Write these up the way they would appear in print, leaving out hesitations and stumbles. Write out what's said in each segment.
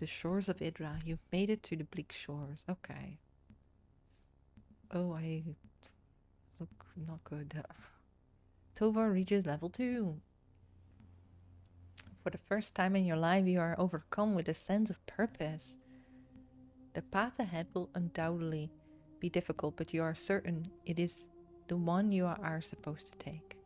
The shores of Idra. You've made it to the bleak shores. Okay. Oh, I look not good. Tovar reaches level 2. For the first time in your life, you are overcome with a sense of purpose. The path ahead will undoubtedly be difficult, but you are certain it is the one you are supposed to take.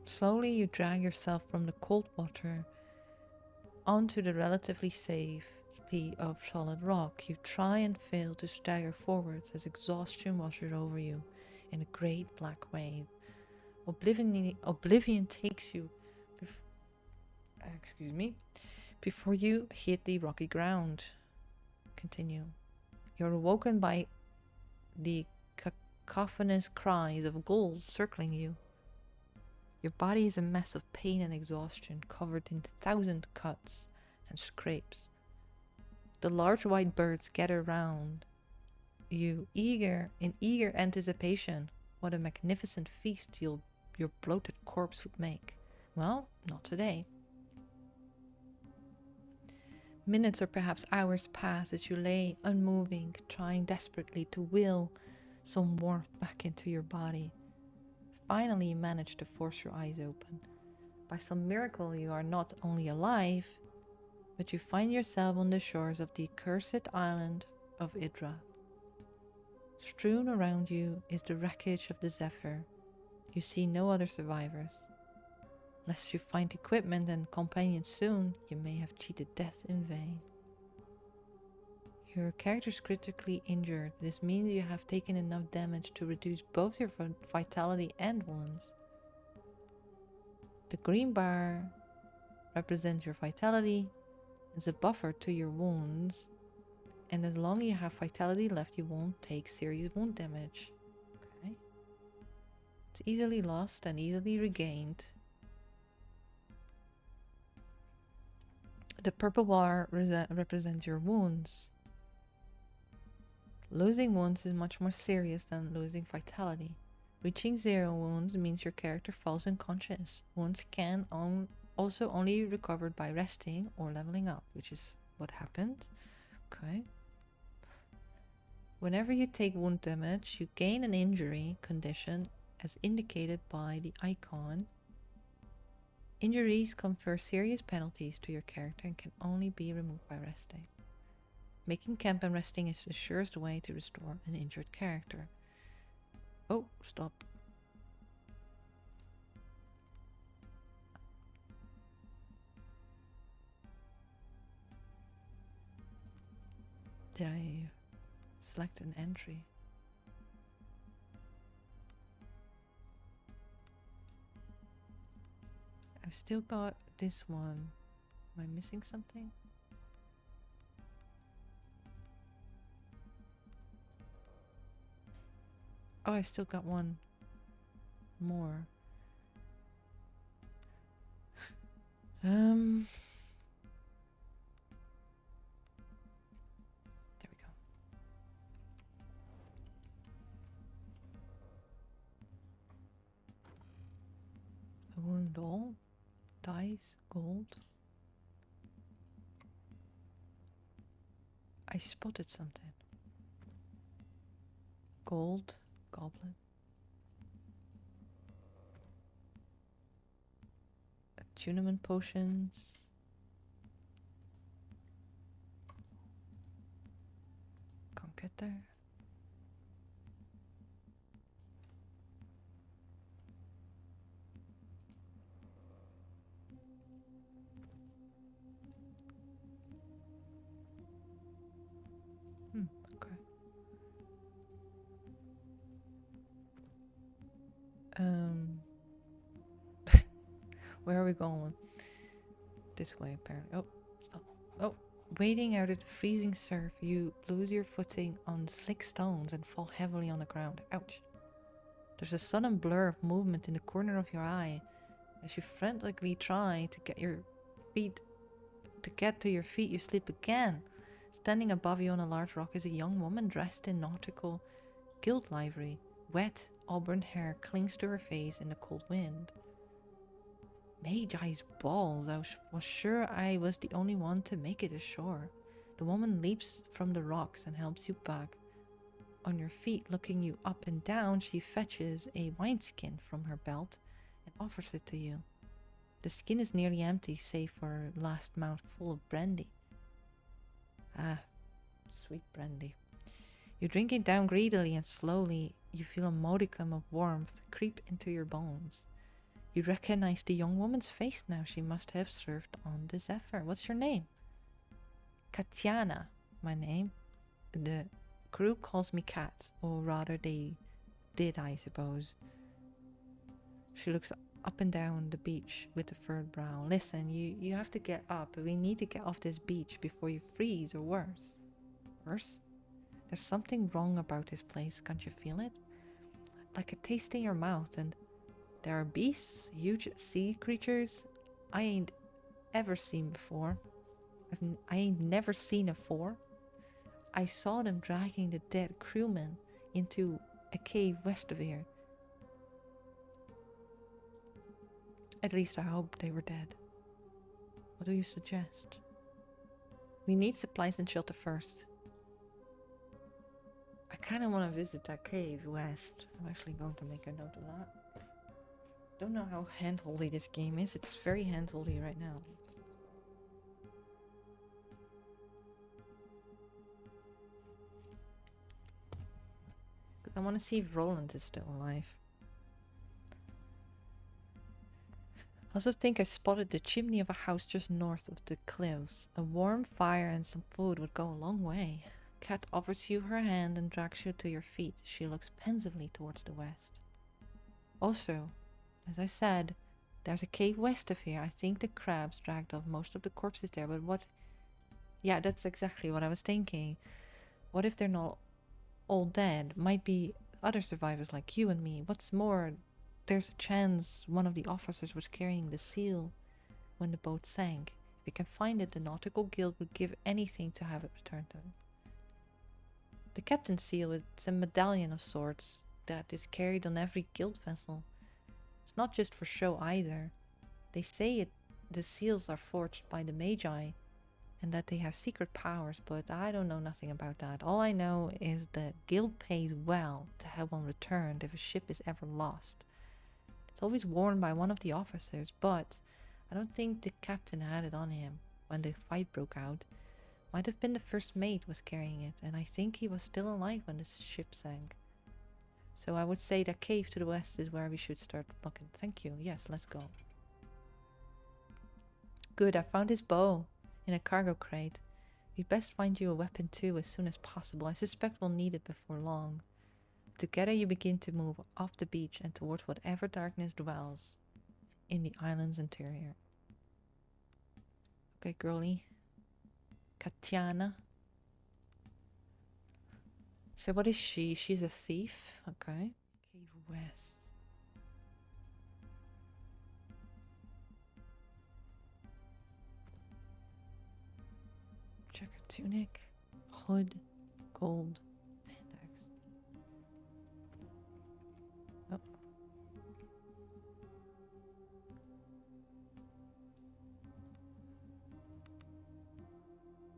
Slowly you drag yourself from the cold water onto the relatively safety of solid rock. You try and fail to stagger forwards as exhaustion washes over you in a great black wave. Oblivion takes you before you hit the rocky ground. Continue. You're awoken by the cacophonous cries of ghouls circling you. Your body is a mess of pain and exhaustion, covered in 1,000 cuts and scrapes. The large white birds gather round you, in eager anticipation. What a magnificent feast your bloated corpse would make. Well, not today. Minutes or perhaps hours pass as you lay unmoving, trying desperately to will some warmth back into your body. Finally, you manage to force your eyes open. By some miracle, you are not only alive, but you find yourself on the shores of the accursed island of Idra. Strewn around you is the wreckage of the Zephyr. You see no other survivors. Unless you find equipment and companions soon, you may have cheated death in vain. Your character is critically injured. This means you have taken enough damage to reduce both your vitality and wounds. The green bar represents your vitality as a buffer to your wounds, and as long as you have vitality left, you won't take serious wound damage. Okay. It's easily lost and easily regained. The purple bar represents your wounds. Losing wounds is much more serious than losing vitality. Reaching 0 wounds means your character falls unconscious. Wounds can also only be recovered by resting or leveling up, which is what happened. Okay. Whenever you take wound damage, you gain an injury condition as indicated by the icon. Injuries confer serious penalties to your character and can only be removed by resting. Making camp and resting is the surest way to restore an injured character. Oh, stop. Did I select an entry? I've still got this one. Am I missing something? Oh, I still got one more. There we go. A wound doll, dice, gold. I spotted something. Gold, goblet. Attunement potions. Can't get there. Okay. Where are we going? This way, apparently. Oh, stop. Oh, Wading out of the freezing surf, you lose your footing on slick stones and fall heavily on the ground. Ouch. There's a sudden blur of movement in the corner of your eye as you frantically try to get to your feet. You slip again. Standing above you on a large rock is a young woman dressed in nautical guild livery. Wet auburn hair clings to her face in the cold wind. Magi's balls, I was sure I was the only one to make it ashore. The woman leaps from the rocks and helps you back on your feet. Looking you up and down, she fetches a wineskin from her belt and offers it to you. The skin is nearly empty, save for a last mouthful of brandy. Ah, sweet brandy. You drink it down greedily, and slowly you feel a modicum of warmth creep into your bones. You recognize the young woman's face now. She must have served on the Zephyr. What's your name? Katiana, my name. The crew calls me Kat, or rather they did, I suppose. She looks up and down the beach with a furrowed brow. Listen, you have to get up. We need to get off this beach before you freeze, or worse. Worse? There's something wrong about this place. Can't you feel it? Like a taste in your mouth. And there are beasts, huge sea creatures I ain't ever seen before. I ain't never seen afore. I saw them dragging the dead crewmen into a cave west of here. At least I hope they were dead. What do you suggest? We need supplies and shelter first. I kind of want to visit that cave west. I'm actually going to make a note of that. Don't know how handholdy this game is. It's very handholdy right now. Because I want to see if Roland is still alive. I also think I spotted the chimney of a house just north of the cliffs. A warm fire and some food would go a long way. Kat offers you her hand and drags you to your feet. She looks pensively towards the west. Also, as I said, there's a cave west of here. I think the crabs dragged off most of the corpses there, but what... Yeah, that's exactly what I was thinking. What if they're not all dead? Might be other survivors like you and me. What's more, there's a chance one of the officers was carrying the seal when the boat sank. If we can find it, the Nautical Guild would give anything to have it returned to them. The captain's seal, it's a medallion of sorts that is carried on every guild vessel. It's not just for show either. They say the seals are forged by the Magi and that they have secret powers, but I don't know nothing about that. All I know is the guild pays well to have one returned if a ship is ever lost. It's always worn by one of the officers, but I don't think the captain had it on him when the fight broke out. Might have been the first mate was carrying it, and I think he was still alive when the ship sank. So I would say that cave to the west is where we should start looking. Thank you. Yes, let's go. Good, I found his bow in a cargo crate. We'd best find you a weapon too as soon as possible. I suspect we'll need it before long. Together you begin to move off the beach and towards whatever darkness dwells in the island's interior. Okay, girlie. Katiana. So what is she? She's a thief. Okay. Cave west. Check her tunic. Hood. Gold. Hand axe. Oh.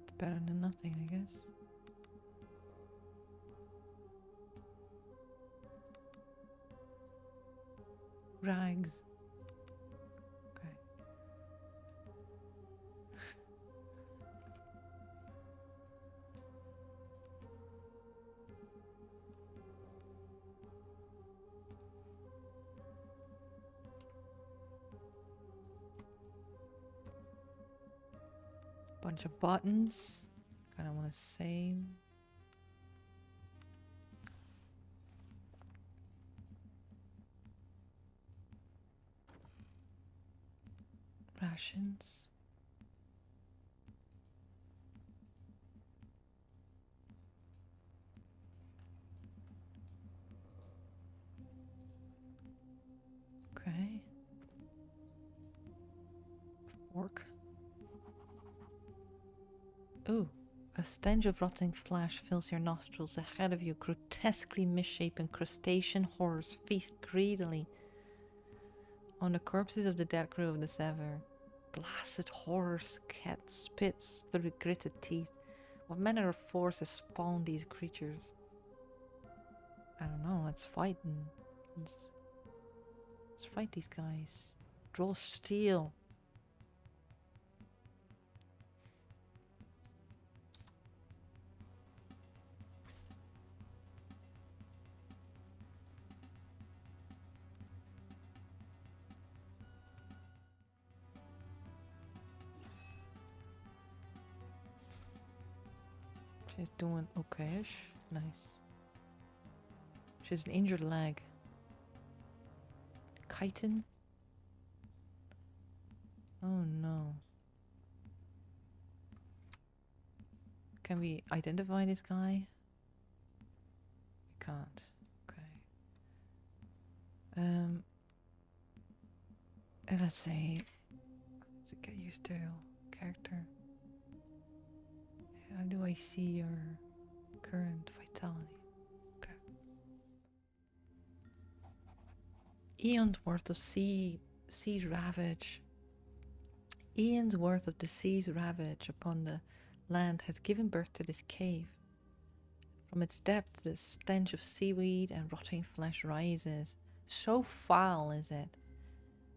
It's better than nothing, I guess. Rags. Okay. Bunch of buttons. Kind of want to save. Rations. orc. Ooh. A stench of rotting flesh fills your nostrils. Ahead of you, grotesquely misshapen crustacean horrors feast greedily on the corpses of the dead crew of the Sever. Blasted horrors cat spits through gritted teeth. What manner of force has spawned these creatures? I don't know. Let's fight them. Let's fight these guys. Draw steel. She's doing okay-ish. Nice. She has an injured leg. Chitin? Oh no. Can we identify this guy? We can't. Okay. And let's see. Does it get used to character? How do I see your current vitality? Okay. Eons worth of sea ravage. Eons worth of the sea's ravage upon the land has given birth to this cave. From its depth, the stench of seaweed and rotting flesh rises. So foul is it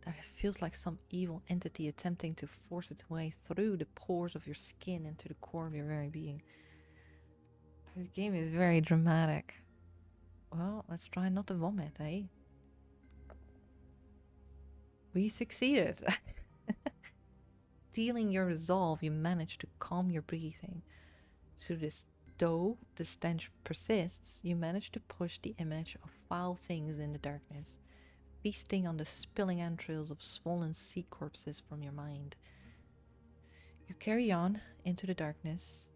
that it feels like some evil entity attempting to force its way through the pores of your skin into the core of your very being. This game is very dramatic. Well, let's try not to vomit, eh? We succeeded. Stealing your resolve, you managed to calm your breathing. Though the stench persists, you manage to push the image of foul things in the darkness, feasting on the spilling entrails of swollen sea corpses from your mind. You carry on into the darkness.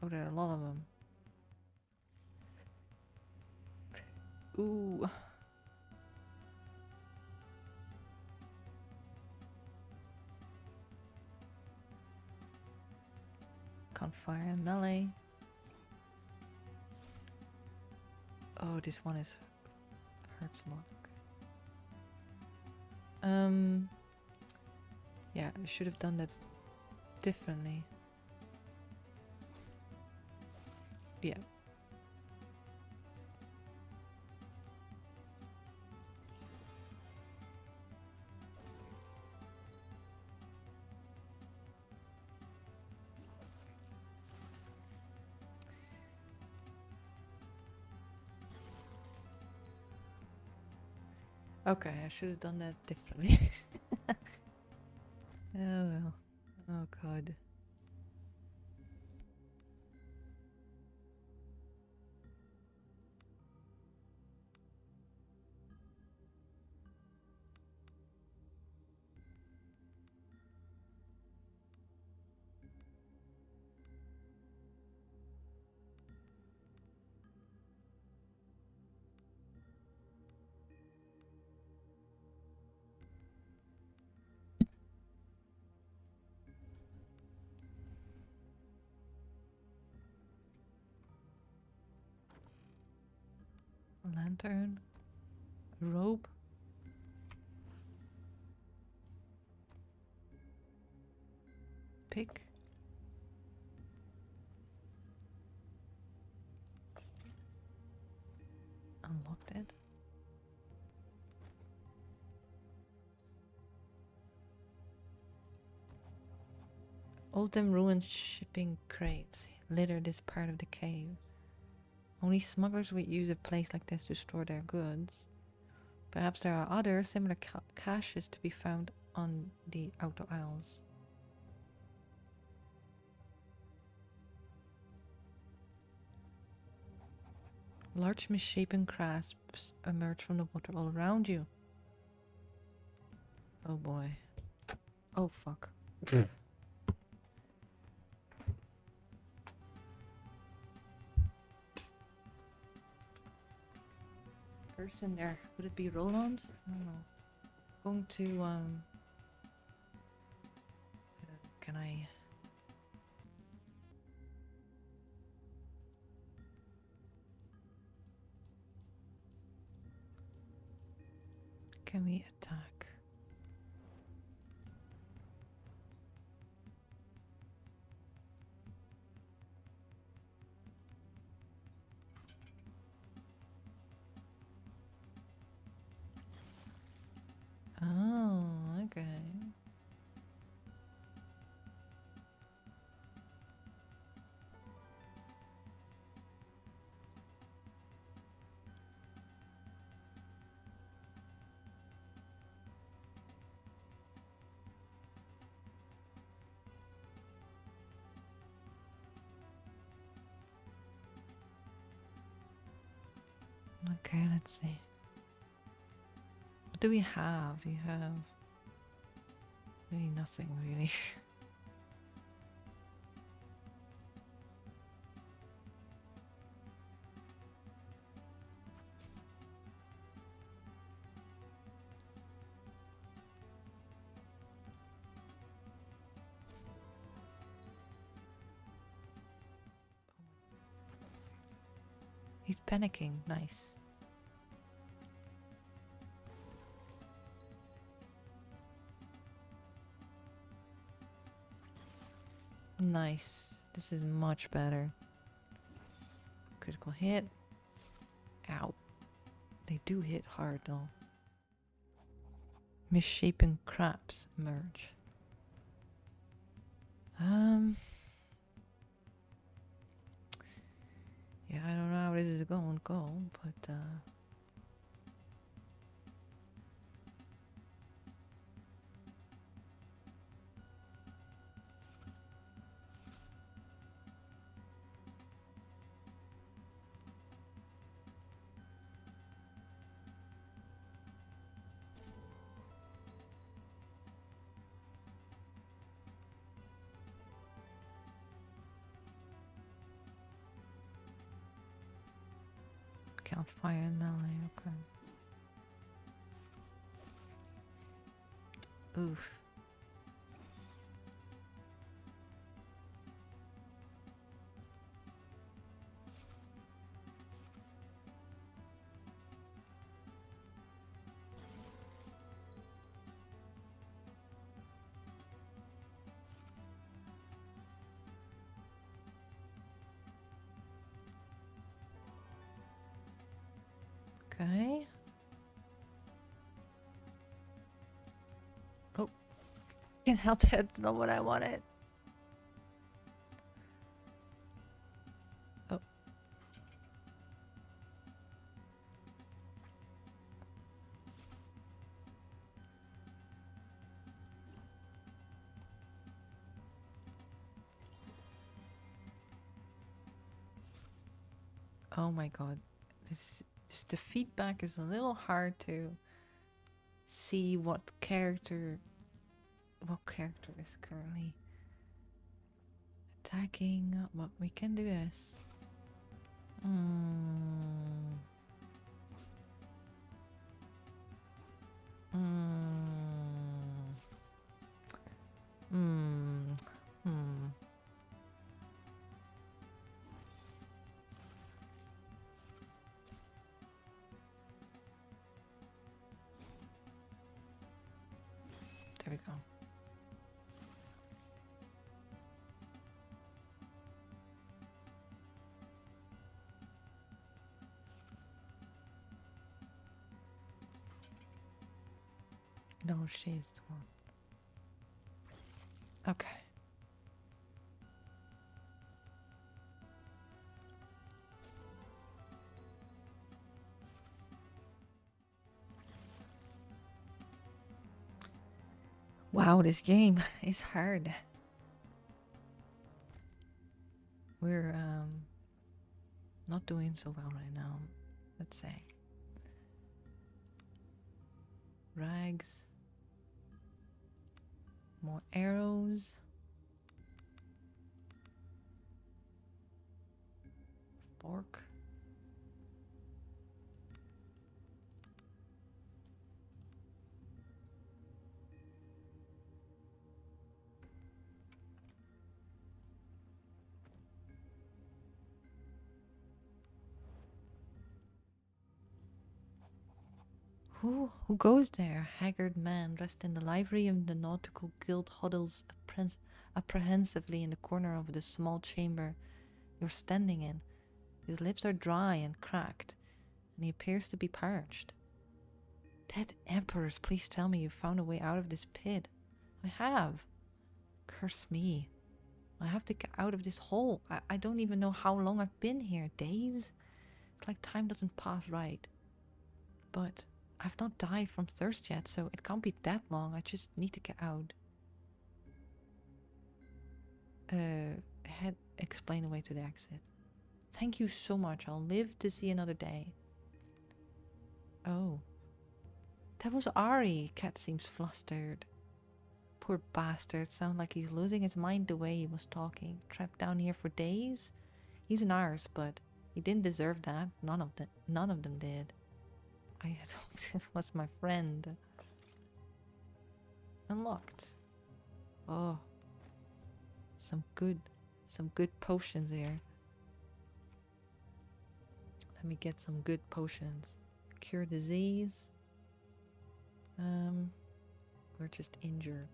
Oh, there are a lot of them. Ooh. Can't fire and melee. Oh, this one hurts a lot. Okay. Yeah, I should have done that differently. Yeah. Okay, I should have done that differently. Oh well. Oh god. Lantern. Rope. Pick. Unlocked it. Old and ruined shipping crates litter this part of the cave. Only smugglers would use a place like this to store their goods. Perhaps there are other similar caches to be found on the outer isles. Large misshapen crabs emerge from the water all around you. Oh boy. Oh fuck. person there. Would it be Roland? I don't know. Going to can I can we attack? Oh, okay. Okay, let's see. What do we have? We have really nothing, really. He's panicking. Nice. Nice. This is much better. Critical hit. Ow. They do hit hard though. Misshapen crabs emerge. Yeah, I don't know how this is going to go, but can't fire in melee, okay. Oof. Okay. Oh. Can't help it. That's not what I wanted. Oh. Oh my god. This just the feedback is a little hard to see what character is currently attacking. But we can do this. There we go. No, she's the one. Okay. Wow, this game is hard. We're not doing so well right now, let's say. Rags. More arrows. Fork. Who goes there? A haggard man dressed in the livery of the nautical guild huddles apprehensively in the corner of the small chamber you're standing in. His lips are dry and cracked, and he appears to be parched. Dead emperors, please tell me you found a way out of this pit. I have. Curse me. I have to get out of this hole. I don't even know how long I've been here. Days? It's like time doesn't pass right. But I've not died from thirst yet, so it can't be that long. I just need to get out. Explain the way to the exit. Thank you so much. I'll live to see another day. Oh. That was Ari. Cat seems flustered. Poor bastard. Sounds like he's losing his mind the way he was talking. Trapped down here for days? He's an arse, but he didn't deserve that. None of them did. I thought it was my friend. Unlocked. Oh. Some good potions here. Let me get some good potions. Cure disease. We're just injured.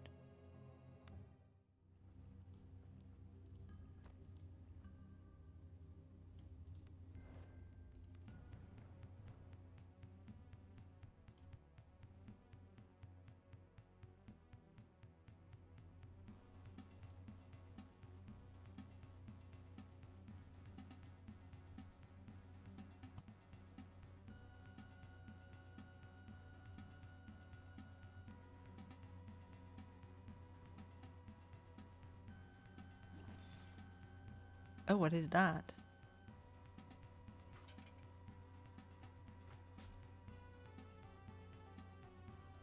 Oh, what is that?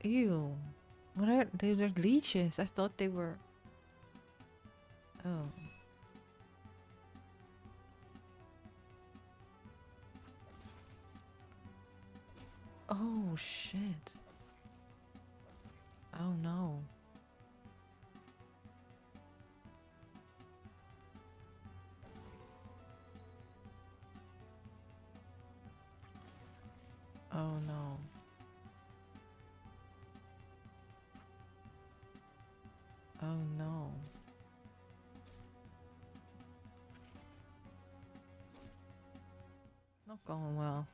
Ew. What are they? They're leeches. I thought they were. Oh. Oh shit. Oh no. Oh no. Oh no. Not going well.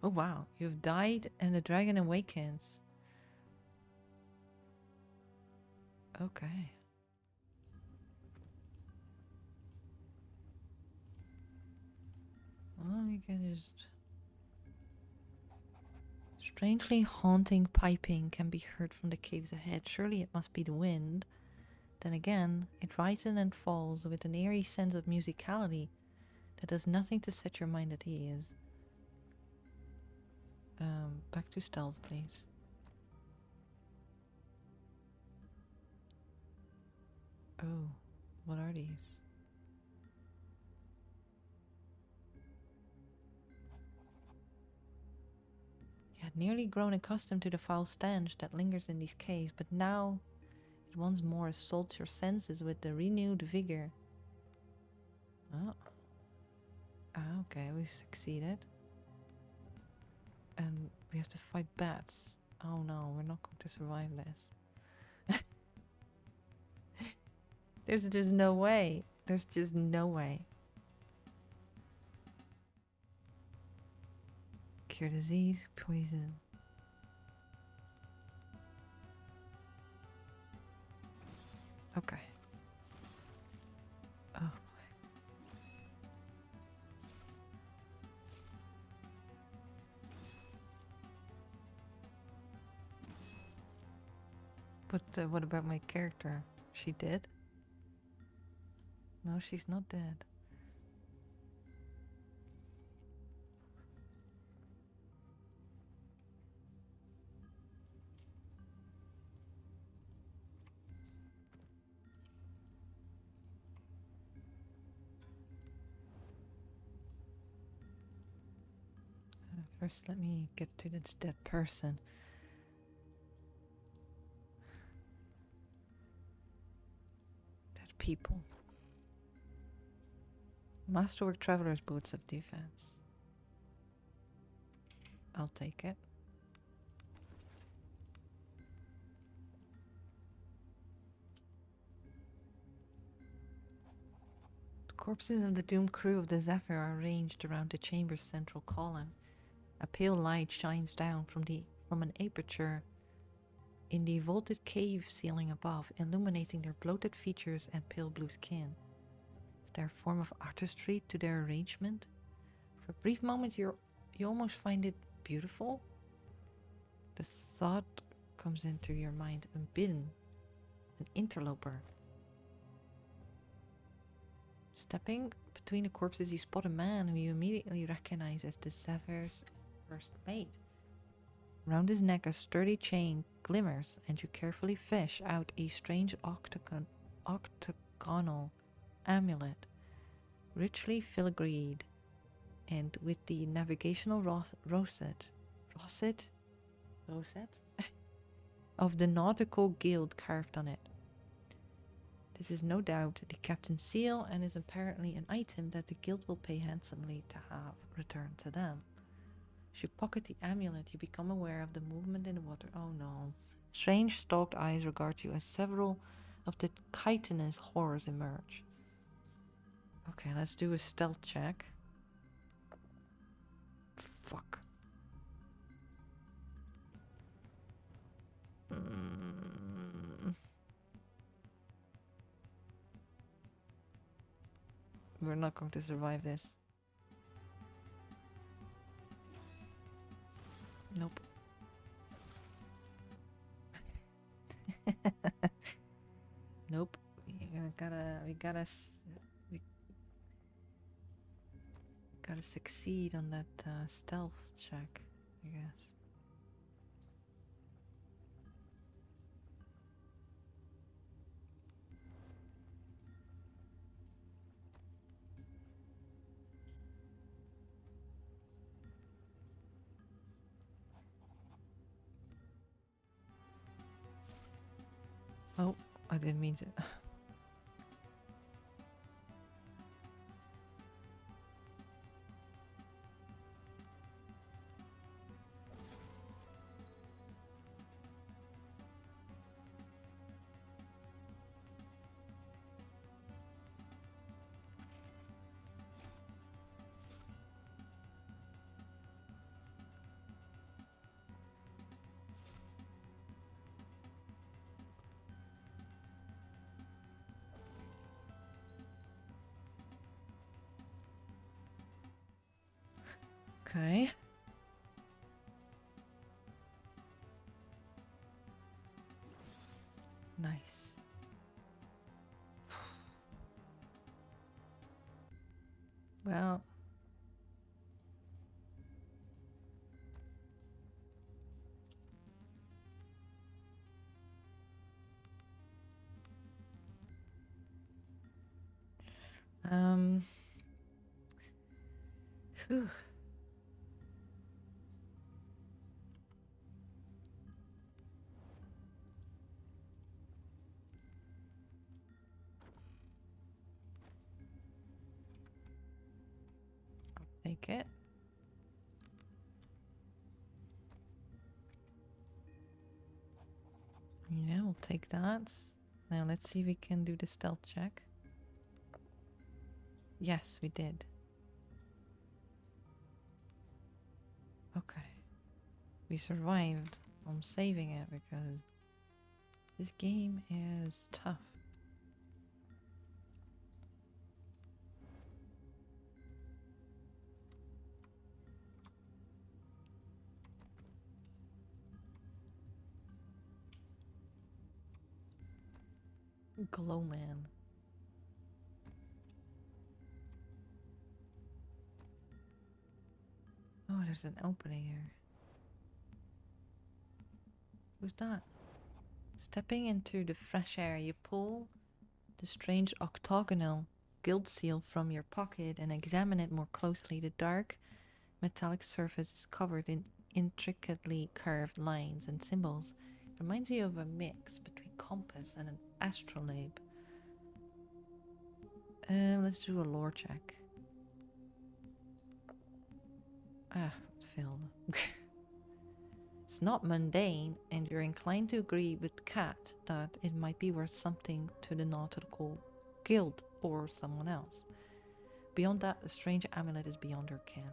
Oh wow, you've died and the dragon awakens. Okay. Well, you can just... Strangely haunting piping can be heard from the caves ahead. Surely it must be the wind. Then again, it rises and falls with an eerie sense of musicality that does nothing to set your mind at ease. Back to stealth, please. Oh, what are these? You had nearly grown accustomed to the foul stench that lingers in these caves, but now it once more assaults your senses with the renewed vigor. Oh. Ah, okay, we succeeded. And we have to fight bats. Oh no, we're not going to survive this. There's just no way. There's just no way. Cure disease, poison. Okay. Oh boy. But what about my character? She dead? No, she's not dead. First, let me get to this dead person. Dead people. Masterwork Traveler's Boots of Defense. I'll take it. The corpses of the doomed crew of the Zephyr are arranged around the chamber's central column. A pale light shines down from an aperture in the vaulted cave ceiling above, illuminating their bloated features and pale blue skin. Is there a form of artistry to their arrangement? For a brief moment you almost find it beautiful. The thought comes into your mind, unbidden, an interloper. Stepping between the corpses, you spot a man who you immediately recognize as the Zephyr's first mate. Around his neck a sturdy chain glimmers, and you carefully fish out a strange octagonal amulet, richly filigreed, and with the navigational rosette of the Nautical Guild carved on it. This is no doubt the captain's seal and is apparently an item that the guild will pay handsomely to have returned to them. As you pocket the amulet, you become aware of the movement in the water. Oh no. Strange stalked eyes regard you as several of the chitinous horrors emerge. Okay, let's do a stealth check. Fuck. We're not going to survive this. Nope. Nope. We gotta succeed on that stealth check, I guess. Oh, I didn't mean to. Okay. Nice. Well. Phew. Take it. Yeah, we'll take that. Now let's see if we can do the stealth check. Yes, we did. Okay. We survived. I'm saving it because this game is tough. Glow man. Oh, there's an opening here. Who's that? Stepping into the fresh air, you pull the strange octagonal guild seal from your pocket and examine it more closely. The dark metallic surface is covered in intricately curved lines and symbols. It reminds you of a mix between compass and an astrolabe. Let's do a lore check. Ah, it failed. it's not mundane, and you're inclined to agree with Kat that it might be worth something to the nautical guild or someone else. Beyond that, the strange amulet is beyond her ken.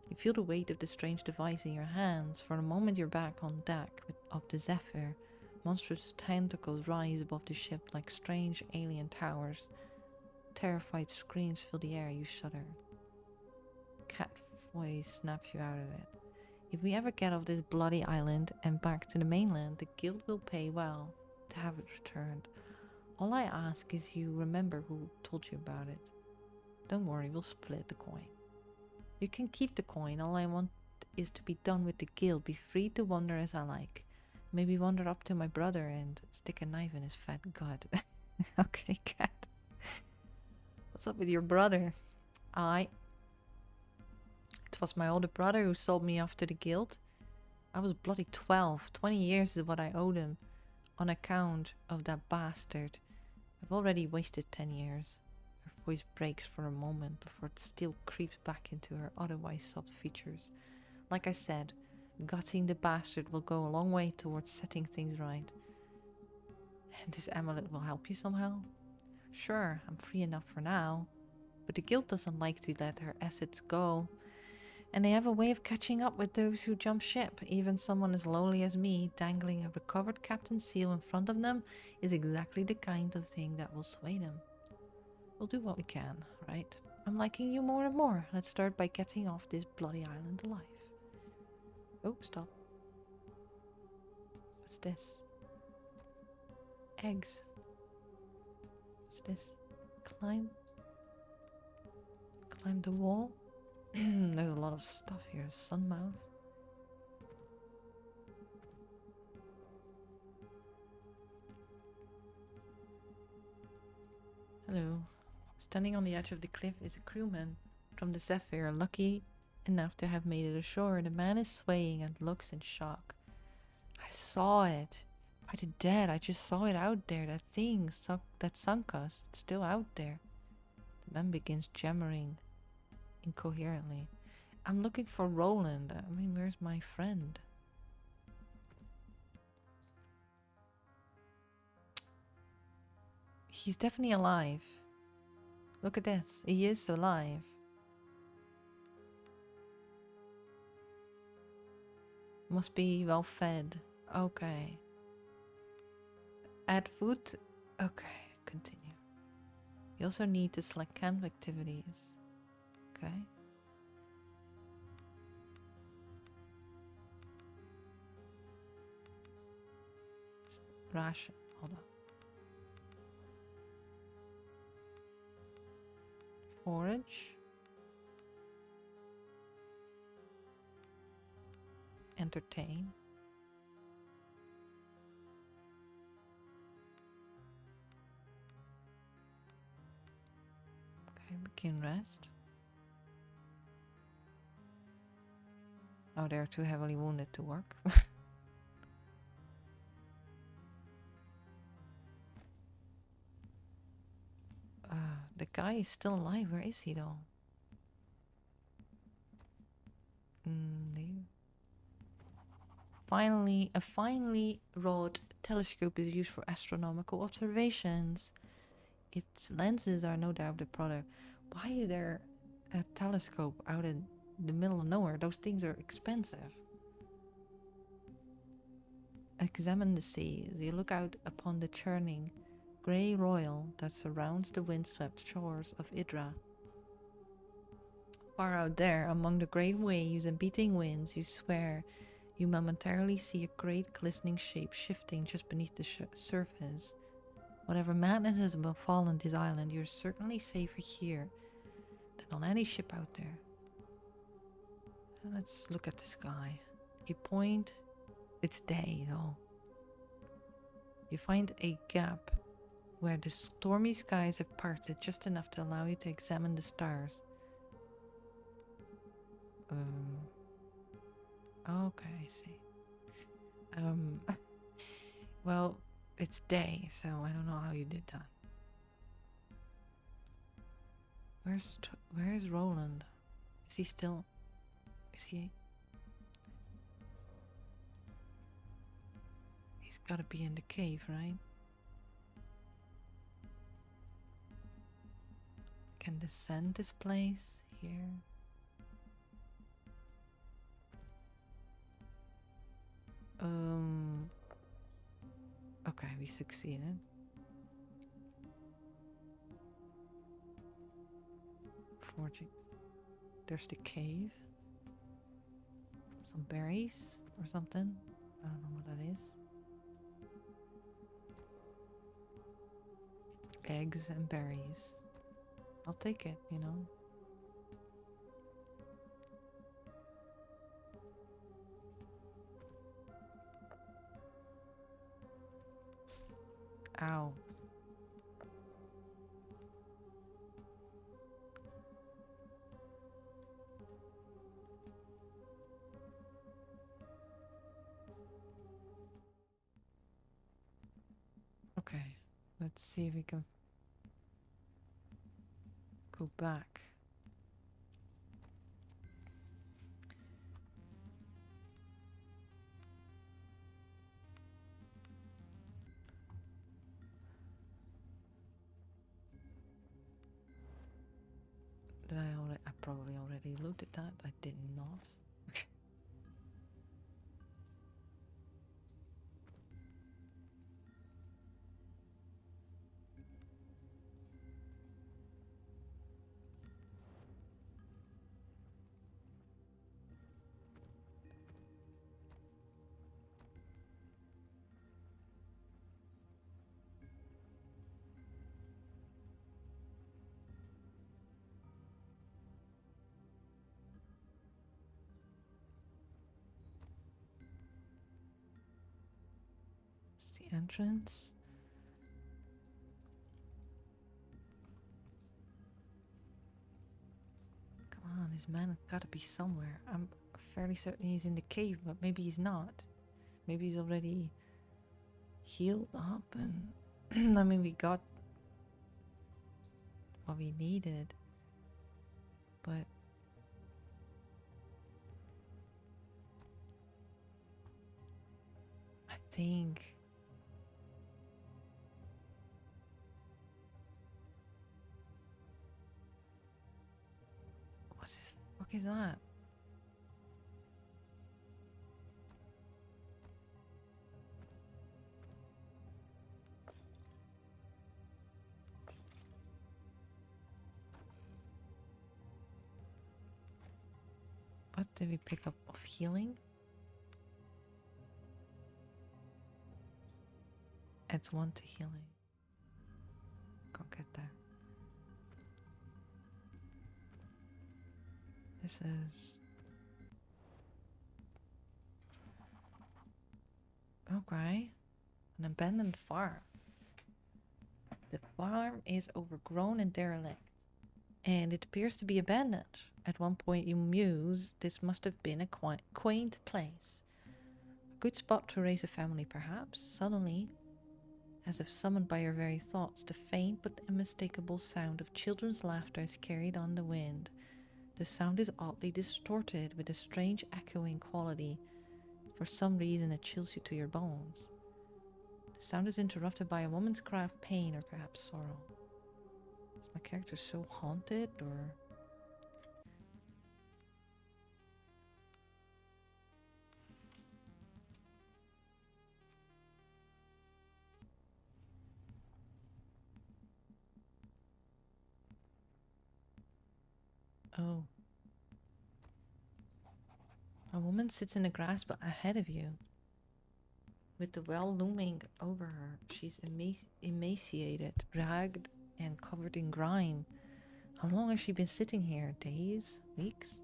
You feel the weight of the strange device in your hands. For a moment you're back on deck of the Zephyr. Monstrous tentacles rise above the ship like strange alien towers. Terrified screams fill the air. You shudder. Cat voice snaps you out of it. If we ever get off this bloody island and back to the mainland, the guild will pay well to have it returned. All I ask is you remember who told you about it. Don't worry, we'll split the coin. You can keep the coin. All I want is to be done with the guild, be free to wander as I like. Maybe wander up to my brother and stick a knife in his fat gut. Okay, Cat. What's up with your brother? It was my older brother who sold me off to the guild. I was bloody 12. 20 years is what I owed him on account of that bastard. I've already wasted 10 years. Her voice breaks for a moment before it still creeps back into her otherwise soft features. Like I said, gutting the bastard will go a long way towards setting things right. And this amulet will help you somehow? Sure, I'm free enough for now, but the guild doesn't like to let her assets go. And they have a way of catching up with those who jump ship. Even someone as lowly as me, dangling a recovered captain's seal in front of them, is exactly the kind of thing that will sway them. We'll do what we can, right? I'm liking you more and more. Let's start by getting off this bloody island alive. Oh, stop. What's this? Eggs. What's this? Climb the wall. There's a lot of stuff here. Sunmouth. Hello. Standing on the edge of the cliff is a crewman from the Zephyr, lucky enough to have made it ashore. The man is swaying and looks in shock. I saw it. By the dead, I just saw it out there. That thing that sunk us. It's still out there. The man begins jammering incoherently. I'm looking for Roland. I mean, where's my friend? He's definitely alive. Look at this. He is alive. Must be well fed. Okay. Add food. Okay, continue. You also need to select camp activities. Okay. Ration. Hold on. Forage. Entertain. Okay, begin rest. Oh, they're too heavily wounded to work. The guy is still alive. Where is he though? Finally, a finely wrought telescope is used for astronomical observations. Its lenses are no doubt the product. Why is there a telescope out in the middle of nowhere? Those things are expensive. Examine the sea. You look out upon the churning grey royal that surrounds the windswept shores of Idra. Far out there, among the great waves and beating winds, you swear you momentarily see a great glistening shape shifting just beneath the surface. Whatever madness has befallen this island, you're certainly safer here than on any ship out there. Let's look at the sky. You point. It's day, though. You find a gap where the stormy skies have parted just enough to allow you to examine the stars. Okay, I see. Well, it's day, so I don't know how you did that. Where is Roland? Is he still? Is he? Gotta be in the cave, right? Can descend this place here. Okay, we succeeded. Forging. There's the cave. Some berries or something. I don't know what that is. Eggs and berries. I'll take it, you know. Ow. Okay, let's see if we can go back. Did I already? I probably already looted that. I did not. It's the entrance. Come on, this man has got to be somewhere. I'm fairly certain he's in the cave, but maybe he's not. Maybe he's already healed up and I mean, we got what we needed, but I think what the fuck is that? What did we pick up of healing? Adds 1 to healing. Can't get there. This is... Okay. An abandoned farm. The farm is overgrown and derelict, and it appears to be abandoned. At one point you muse this must have been a quaint place. A good spot to raise a family, perhaps. Suddenly, as if summoned by your very thoughts, the faint but unmistakable sound of children's laughter is carried on the wind. The sound is oddly distorted with a strange echoing quality. For some reason it chills you to your bones. The sound is interrupted by a woman's cry of pain or perhaps sorrow. Is my character so haunted, or... Oh. A woman sits in the grass but ahead of you, with the well looming over her. She's emaciated, ragged, and covered in grime. How long has she been sitting here? Days? Weeks?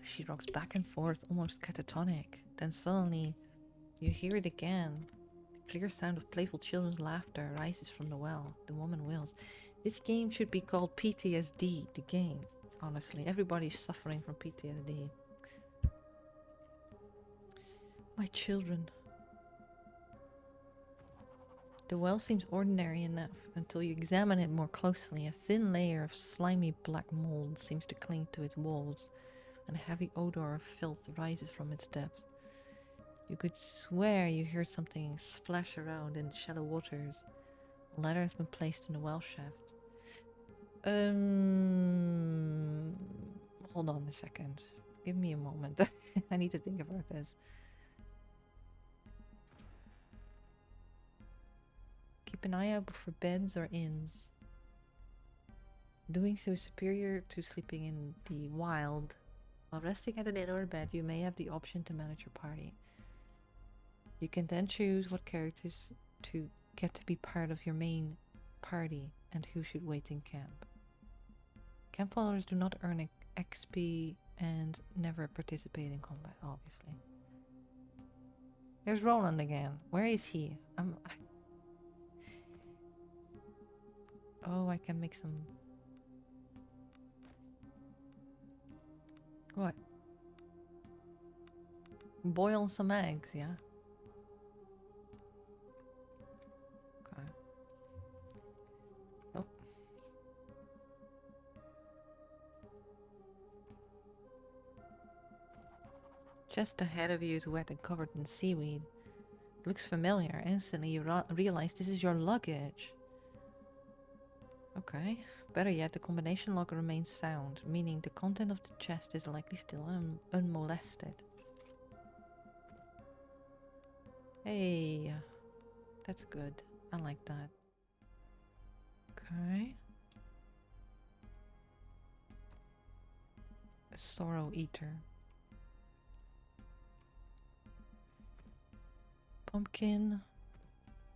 She rocks back and forth, almost catatonic. Then suddenly, you hear it again. The clear sound of playful children's laughter rises from the well. The woman wails. This game should be called PTSD, the game. Honestly, everybody's suffering from PTSD. My children. The well seems ordinary enough until you examine it more closely. A thin layer of slimy black mold seems to cling to its walls, and a heavy odor of filth rises from its depths. You could swear you hear something splash around in the shallow waters. A ladder has been placed in the well shaft. Hold on a second. Give me a moment. I need to think about this. Keep an eye out for beds or inns. Doing so is superior to sleeping in the wild. While resting at an inn or a bed, you may have the option to manage your party. You can then choose what characters to get to be part of your main party and who should wait in camp. Camp followers do not earn XP and never participate in combat, obviously. There's Roland again. Where is he? Oh, I can make some... What? Boil some eggs, yeah? Okay. Oh. Just ahead of you is wet and covered in seaweed. It looks familiar. Instantly you realize this is your luggage. Okay. Better yet, the combination lock remains sound, meaning the content of the chest is likely still unmolested. Hey, that's good. I like that. Okay. A sorrow eater. Pumpkin.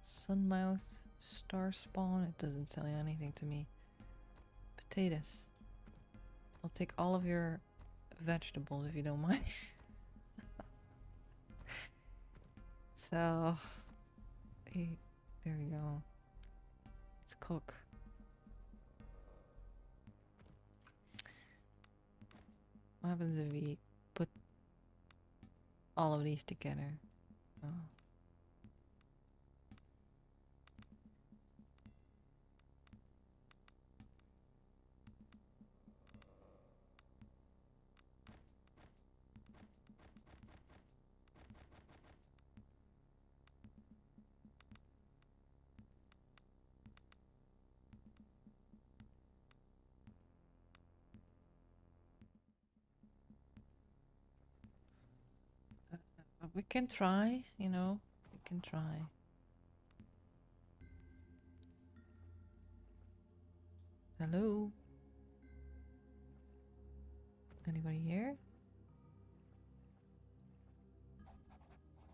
Sunmouth. Star spawn. It doesn't tell you anything to me. Potatoes. I'll take all of your vegetables if you don't mind. So, there we go. Let's cook. What happens if we put all of these together? Oh. We can try, you know, we can try. Hello? Anybody here?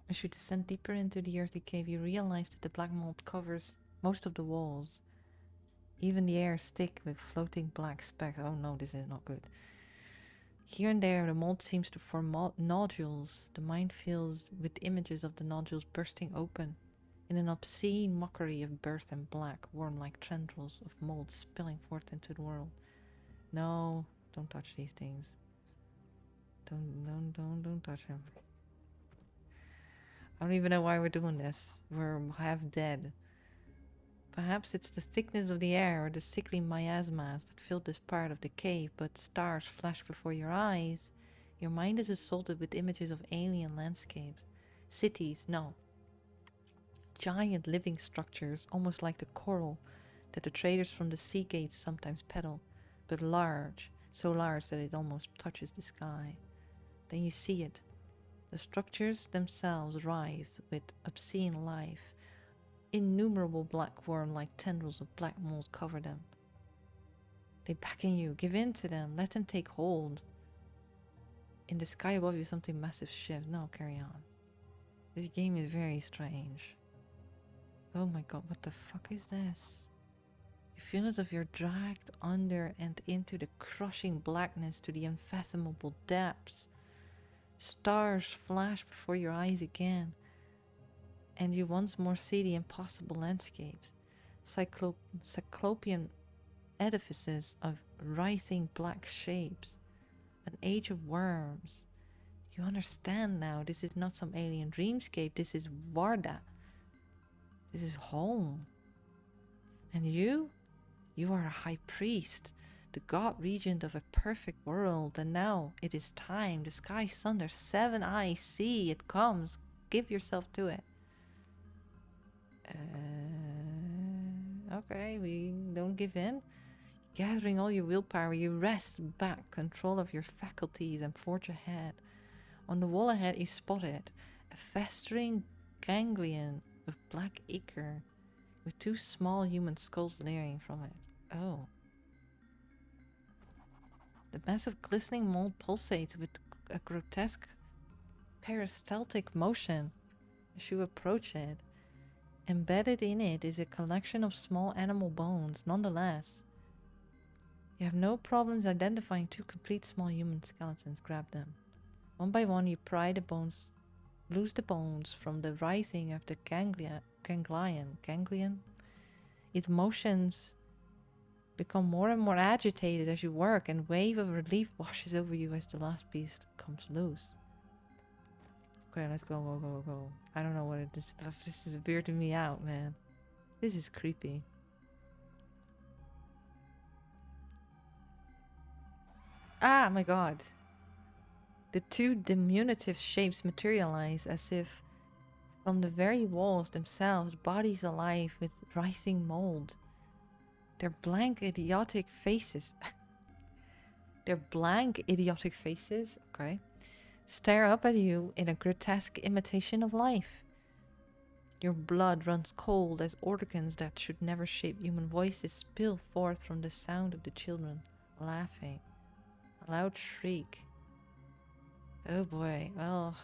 As you descend deeper into the earthy cave, you realize that the black mold covers most of the walls. Even the air is thick with floating black specks. Oh no, this is not good. Here and there, the mold seems to form nodules. The mind fills with images of the nodules bursting open in an obscene mockery of birth and black, worm-like tendrils of mold spilling forth into the world. No, don't touch these things. Don't touch them. I don't even know why we're doing this. We're half dead. Perhaps it's the thickness of the air or the sickly miasmas that filled this part of the cave, but stars flash before your eyes. Your mind is assaulted with images of alien landscapes. Cities, no. Giant living structures, almost like the coral that the traders from the sea gates sometimes peddle, but large, so large that it almost touches the sky. Then you see it. The structures themselves writhe with obscene life. Innumerable black worm-like tendrils of black mold cover them. They beckon you, give in to them, let them take hold. In the sky above you, something massive shifts. No, carry on. This game is very strange. Oh my god, what the fuck is this? You feel as if you're dragged under and into the crushing blackness to the unfathomable depths. Stars flash before your eyes again, and you once more see the impossible landscapes. Cyclopean edifices of writhing black shapes. An age of worms. You understand now, this is not some alien dreamscape, this is Varda. This is home. And you are a high priest, the god regent of a perfect world, and now it is time. The sky thunder, seven eyes see, it comes. give yourself to it. Okay, we don't give in. Gathering all your willpower, you wrest back control of your faculties and forge ahead. On the wall ahead, you spotted a festering ganglion of black ichor with two small human skulls leering from it. Oh. The massive glistening mold pulsates with a grotesque peristaltic motion as you approach it. Embedded in it is a collection of small animal bones. Nonetheless, you have no problems identifying two complete small human skeletons. Grab them. One by one, you pry the bones, loose the bones from the rising of the ganglion. Its motions become more and more agitated as you work, and a wave of relief washes over you as the last piece comes loose. Okay, let's go. I don't know what it is. This is weirding me out, man. This is creepy. Ah, my god. The two diminutive shapes materialize as if from the very walls themselves, bodies alive with writhing mold. Their blank, idiotic faces. Okay, stare up at you in a grotesque imitation of life. Your blood runs cold as organs that should never shape human voices spill forth from the sound of the children laughing. A loud shriek. Oh boy, well,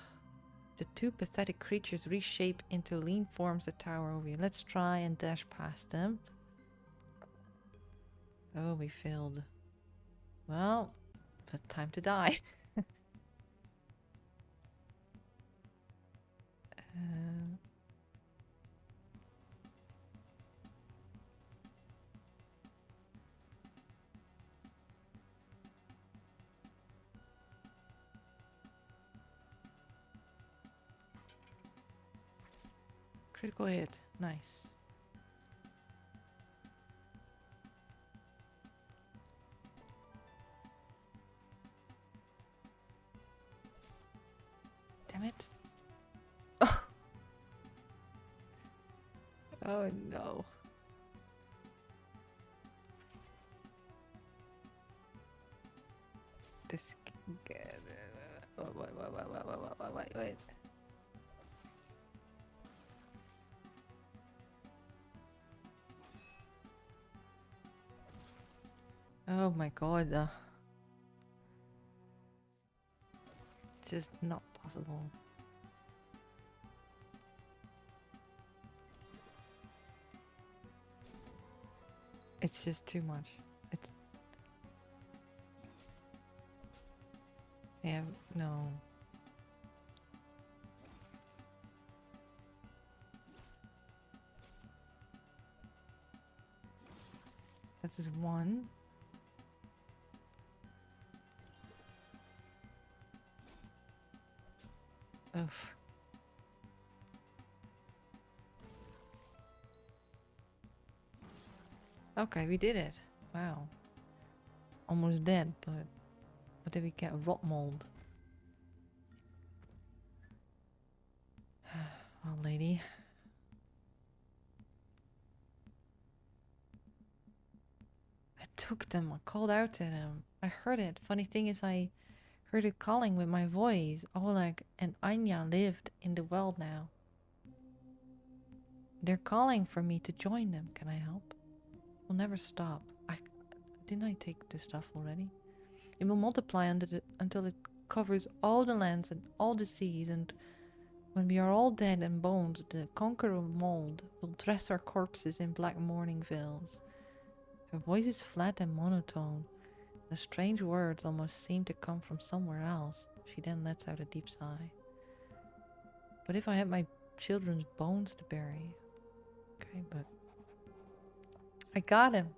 the two pathetic creatures reshape into lean forms that tower over you. Let's try and dash past them. Oh, we failed. Well, but time to die. Critical hit. Nice. Damn it. Oh. Oh no. This. Wait. Oh my god. Just not possible. It's just too much. It's... Yeah, no. This is one. Oof. Okay, we did it. Wow. Almost dead, but what did we get? Rot mold. Well, lady. I took them. I called out to them. I heard it. Funny thing is, I heard it calling with my voice. Oleg and Anya lived in the world now. They're calling for me to join them. Can I help? We'll never stop. Didn't I take the stuff already? It will multiply until it covers all the lands and all the seas, and when we are all dead and bones, the conqueror of mold will dress our corpses in black mourning veils. Her voice is flat and monotone. The strange words almost seem to come from somewhere else. She then lets out a deep sigh. But if I had my children's bones to bury... Okay, but... I got him!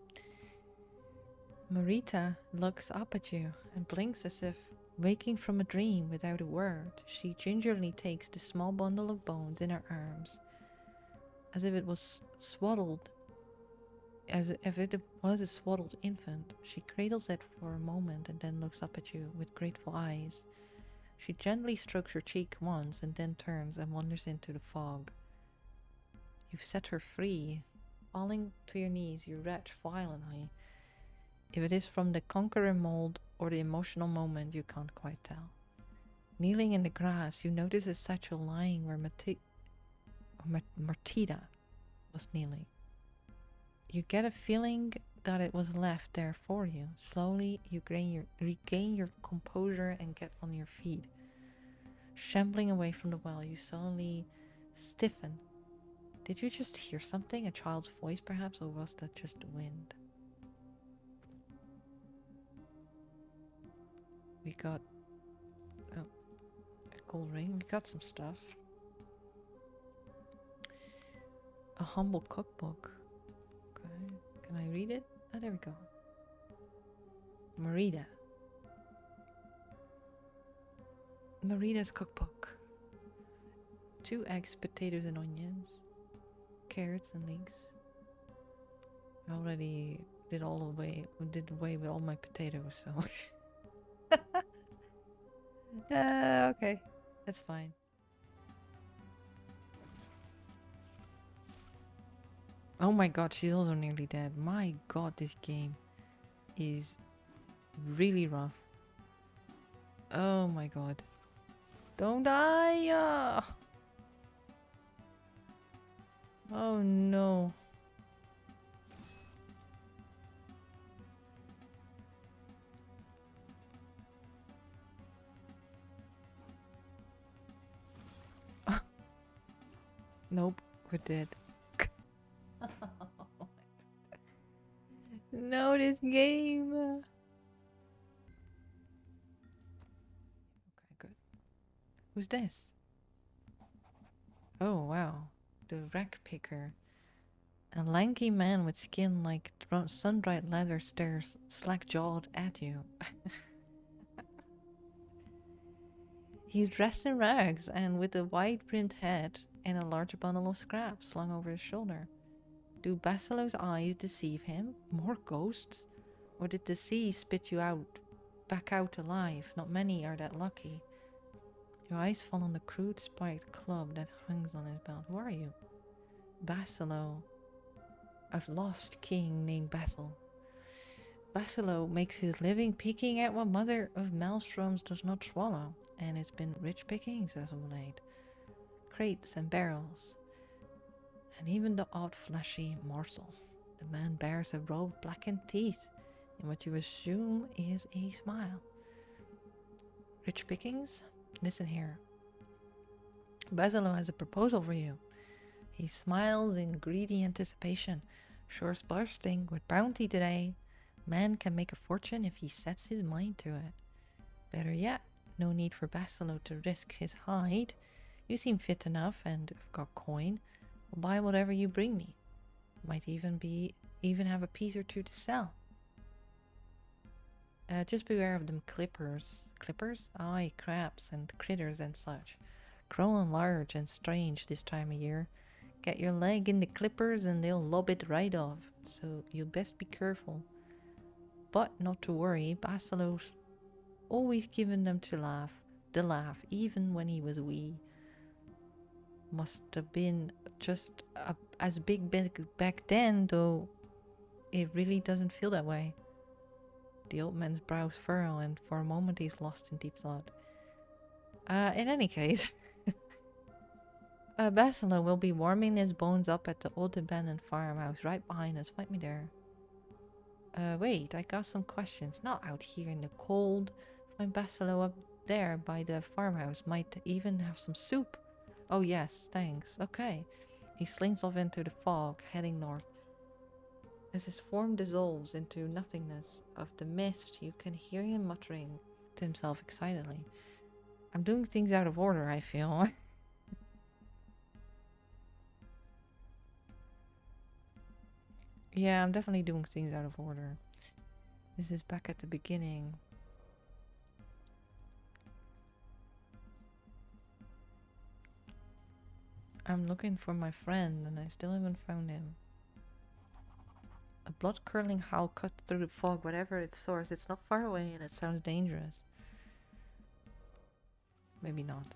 Marita looks up at you and blinks as if waking from a dream without a word. She gingerly takes the small bundle of bones in her arms, as if it was swaddled, as if it was a swaddled infant. She cradles it for a moment and then looks up at you with grateful eyes. She gently strokes your cheek once and then turns and wanders into the fog. You've set her free. Falling to your knees, you retch violently. If it is from the conqueror mold or the emotional moment, you can't quite tell. Kneeling in the grass, you notice a satchel lying where Martita was kneeling. You get a feeling that it was left there for you. Slowly, you regain your composure and get on your feet. Shambling away from the well, you suddenly stiffen. Did you just hear something? A child's voice, perhaps? Or was that just the wind? We got... Oh, a gold ring. We got some stuff. A humble cookbook. Okay. Can I read it? Oh, there we go. Marita's cookbook. 2 eggs, potatoes and onions. Carrots and leeks. I already did away with all my potatoes, so... okay. That's fine. Oh my god, she's also nearly dead. My god, this game is really rough. Oh my god. Don't die! Oh no. Nope, we're dead. No, this game. Okay, good. Who's this? Oh, wow. The wreck picker. A lanky man with skin like sun-dried leather stares slack-jawed at you. He's dressed in rags and with a wide-brimmed hat and a large bundle of scraps slung over his shoulder. Do Basilo's eyes deceive him? More ghosts? Or did the sea spit you back out alive? Not many are that lucky. Your eyes fall on the crude spiked club that hangs on his belt. Who are you? Basilo. A lost king named Basil. Basilo makes his living picking at what Mother of Maelstroms does not swallow, and it's been rich pickings as of late. Crates and barrels, and even the odd fleshy morsel. The man bears a row of blackened teeth, and what you assume is a smile. Rich pickings? Listen here. Basilo has a proposal for you. He smiles in greedy anticipation. Shore's bursting with bounty today. Man can make a fortune if he sets his mind to it. Better yet, no need for Basilo to risk his hide. You seem fit enough and have got coin. I'll buy whatever you bring me. Might even have a piece or two to sell. Just beware of them clippers. Clippers? Aye, crabs and critters and such. Growing large and strange this time of year. Get your leg in the clippers and they'll lob it right off. So you best be careful. But not to worry, Basilo's always given them the laugh, even when he was wee. Must have been just as big back then, though it really doesn't feel that way. The old man's brows furrow, and for a moment he's lost in deep thought. In any case, Basilo will be warming his bones up at the old abandoned farmhouse right behind us. Find me there. Wait, I got some questions. Not out here in the cold. Find Basilo up there by the farmhouse. Might even have some soup. Oh yes, thanks. Okay. He slinks off into the fog, heading north. As his form dissolves into nothingness of the mist, you can hear him muttering to himself excitedly. I'm doing things out of order, I feel. Yeah, I'm definitely doing things out of order. This is back at the beginning. I'm looking for my friend and I still haven't found him. A blood-curdling howl cut through the fog, whatever its source. It's not far away and it sounds dangerous. Maybe not.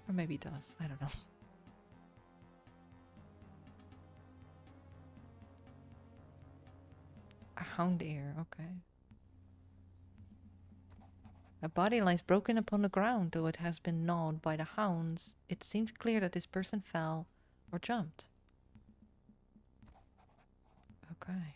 Or maybe it does. I don't know. A hound ear, okay. A body lies broken upon the ground, though it has been gnawed by the hounds. It seems clear that this person fell or jumped. Okay.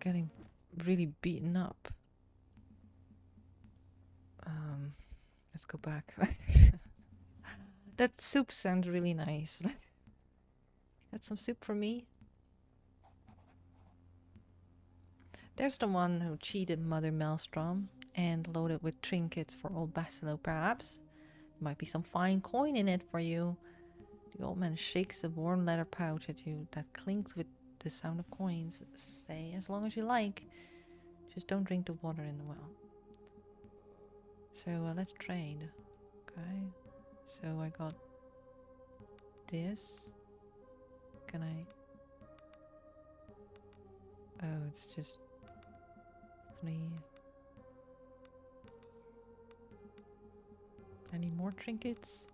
Getting really beaten up. Let's go back. That soup sounds really nice. Got some soup for me? There's the one who cheated Mother Maelstrom and loaded with trinkets for old Basilo, perhaps. There might be some fine coin in it for you. The old man shakes a worn leather pouch at you that clinks with the sound of coins. Say as long as you like. Just don't drink the water in the well. So let's trade. Okay. So I got this. Can I? Oh, it's just 3. Any more trinkets?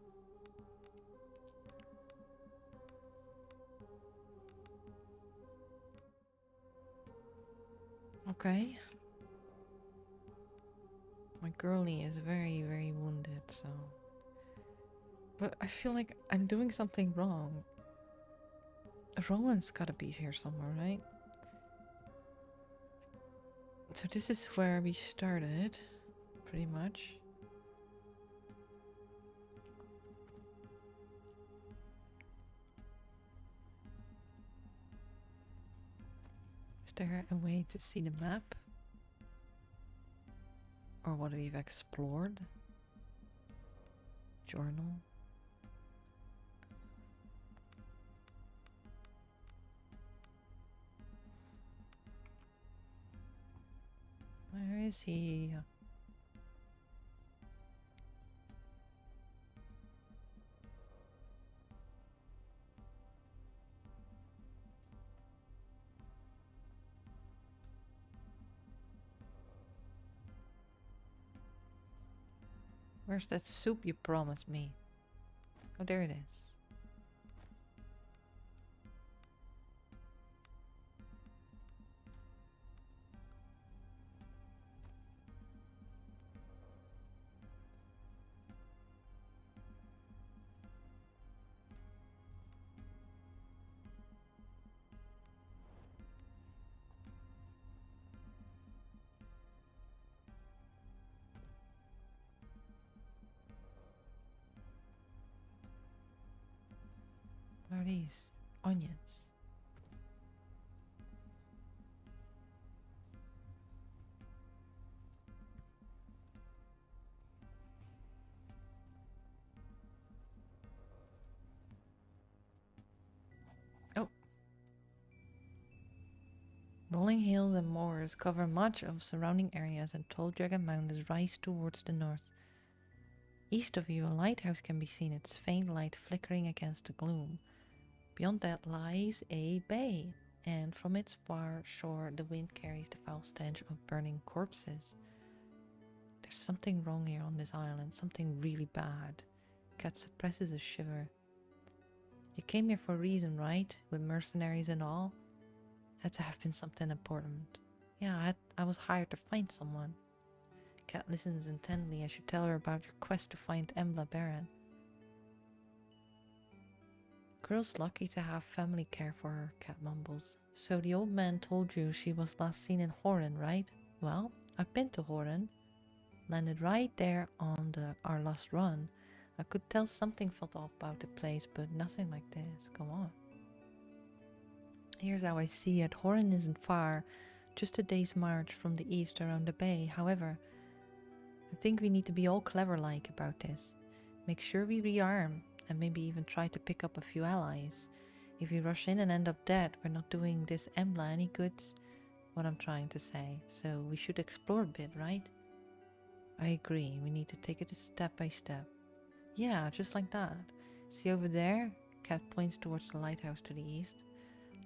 Okay. My girlie is very, very wounded, so... But I feel like I'm doing something wrong. Rowan's gotta be here somewhere, right? So this is where we started, pretty much. Is there a way to see the map? Or what we've explored? Journal. Where is he? Where's that soup you promised me? Oh, there it is. What are these? Onions. Oh. Rolling hills and moors cover much of surrounding areas, and tall jagged mountains rise towards the north. East of you, a lighthouse can be seen, its faint light flickering against the gloom. Beyond that lies a bay, and from its far shore the wind carries the foul stench of burning corpses. There's something wrong here on this island, something really bad. Cat suppresses a shiver. You came here for a reason, right? With mercenaries and all? Had to have been something important. Yeah, I was hired to find someone. Cat listens intently as you tell her about your quest to find Embla Baron. Girl's lucky to have family care for her, Cat mumbles. So the old man told you she was last seen in Horan, right? Well, I've been to Horan. landed right there on our last run. I could tell something felt off about the place, but nothing like this. Come on. Here's how I see it. Horan isn't far, just a day's march from the east around the bay. However, I think we need to be all clever-like about this. Make sure we rearm, and maybe even try to pick up a few allies. If we rush in and end up dead, we're not doing this Embla any goods. What I'm trying to say. So we should explore a bit, right? I agree. We need to take it step by step. Yeah, just like that. See over there? Cat points towards the lighthouse to the east.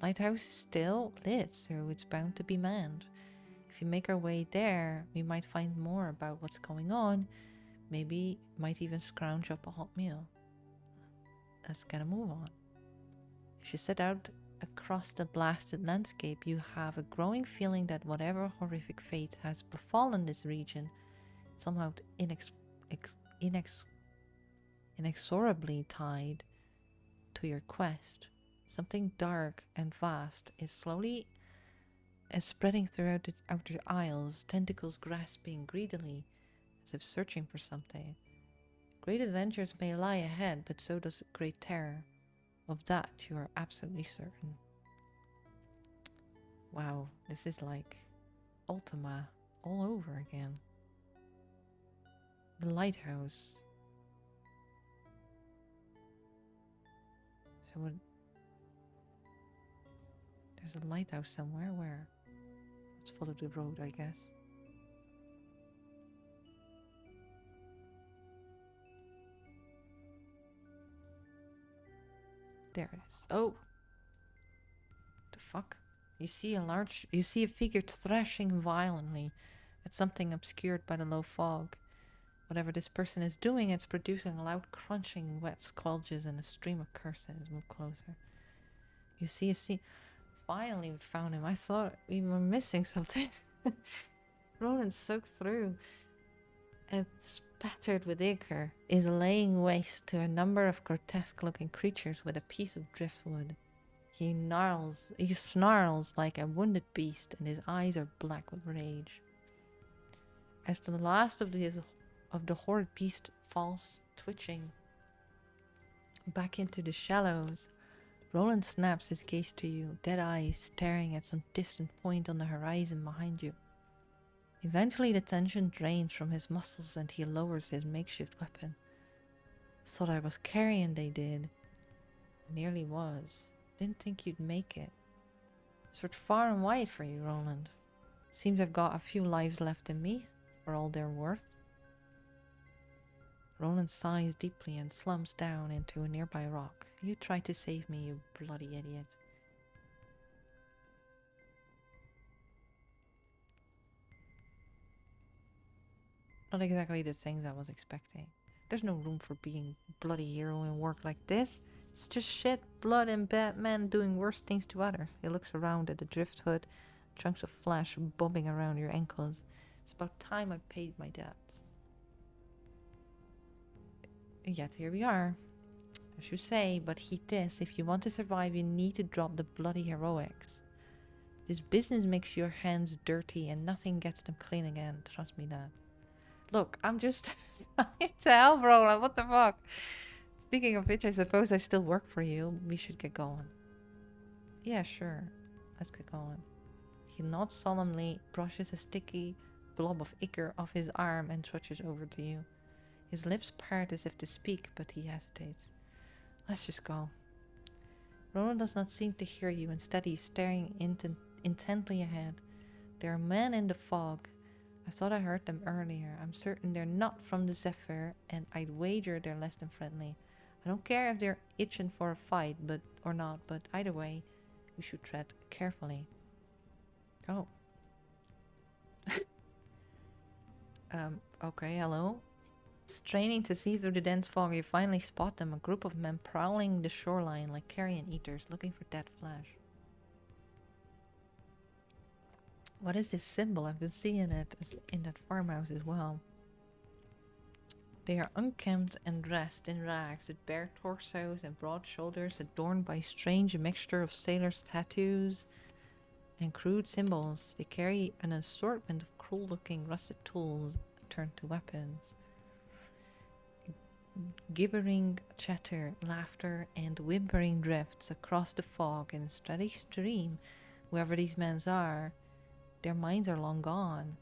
Lighthouse is still lit, so it's bound to be manned. If we make our way there, we might find more about what's going on. Maybe might even scrounge up a hot meal. Let's get a move on. If you set out across the blasted landscape, you have a growing feeling that whatever horrific fate has befallen this region, somehow inexorably tied to your quest. Something dark and vast is slowly spreading throughout the outer aisles, tentacles grasping greedily as if searching for something. Great adventures may lie ahead, but so does great terror. Of that you are absolutely certain. Wow, this is like Ultima all over again. The lighthouse. So what? There's a lighthouse somewhere. Where? Let's follow the road, I guess. There it is. Oh! The fuck? You see a figure thrashing violently at something obscured by the low fog. Whatever this person is doing, it's producing loud crunching, wet squelches and a stream of curses. Move closer. You see a scene. Finally we found him. I thought we were missing something. Roland soaked through and spattered with ichor is laying waste to a number of grotesque looking creatures with a piece of driftwood. He snarls like a wounded beast, and his eyes are black with rage. As the last of the horrid beast falls, twitching back into the shallows, Roland snaps his gaze to you, dead eyes staring at some distant point on the horizon behind you. Eventually the tension drains from his muscles and he lowers his makeshift weapon. Thought I was carrying, they did. Nearly was. Didn't think you'd make it. Searched far and wide for you, Roland. Seems I've got a few lives left in me, for all they're worth. Roland sighs deeply and slumps down into a nearby rock. You tried to save me, you bloody idiot. Not exactly the things I was expecting. There's no room for being bloody hero in work like this. It's just shit, blood, and bad men doing worse things to others. He looks around at the driftwood, chunks of flesh bobbing around your ankles. It's about time I paid my debts. Yet here we are. As you say, but heed this. If you want to survive, you need to drop the bloody heroics. This business makes your hands dirty and nothing gets them clean again. Trust me that. Look, I'm just trying to help, Roland. What the fuck? Speaking of which, I suppose I still work for you. We should get going. Yeah, sure. Let's get going. He nods solemnly, brushes a sticky blob of ichor off his arm and trudges over to you. His lips part as if to speak, but he hesitates. Let's just go. Roland does not seem to hear you. Instead, he's staring intently ahead. There are men in the fog. I thought I heard them earlier. I'm certain they're not from the Zephyr, and I'd wager they're less than friendly. I don't care if they're itching for a fight, or not, but either way, we should tread carefully. Oh. Okay, hello. Straining to see through the dense fog, you finally spot them, a group of men prowling the shoreline like carrion eaters, looking for dead flesh. What is this symbol? I've been seeing it in that farmhouse as well. They are unkempt and dressed in rags with bare torsos and broad shoulders adorned by a strange mixture of sailors' tattoos and crude symbols. They carry an assortment of cruel-looking rusted tools turn to weapons. Gibbering chatter, laughter, and whimpering drifts across the fog in a steady stream. Whoever these men are, their minds are long gone.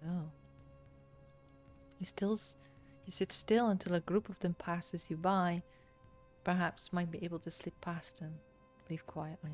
Oh. You sit still until a group of them passes you by. Perhaps might be able to slip past them. Leave quietly.